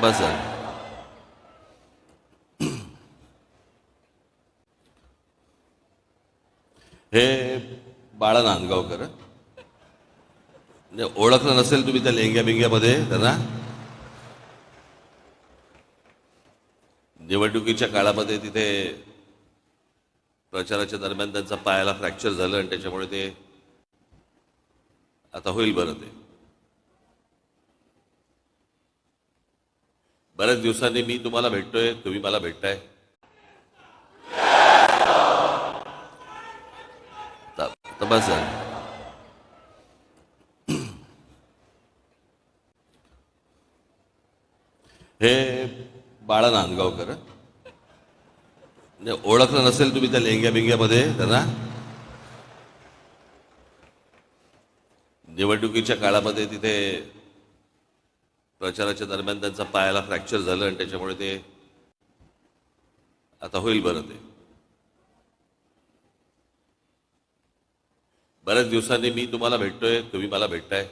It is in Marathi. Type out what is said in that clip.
बसा. हे बाळा नांदगावकर. म्हणजे ओळखलं नसेल तुम्ही त्या लेंग्या बिंग्यामध्ये त्यांना. निवडणुकीच्या काळामध्ये तिथे प्रचाराच्या दरम्यान त्यांचा पायाला फ्रॅक्चर झालं आणि त्याच्यामुळे ते आता होईल बरं. ते बऱ्याच दिवसांनी मी तुम्हाला भेटतोय, तुम्ही मला भेटताय. बसा. हे बाळा नांदगावकर. म्हणजे ओळखलं नसेल तुम्ही त्या लेंग्या बिंग्यामध्ये त्यांना. निवडणुकीच्या काळामध्ये तिथे प्रचाराच्या दरम्यान त्यांचा पायाला फ्रॅक्चर झालं आणि त्याच्यामुळे ते आता होईल बरं. ते बऱ्याच दिवसांनी मी तुम्हाला भेटतोय, तुम्ही मला भेटताय.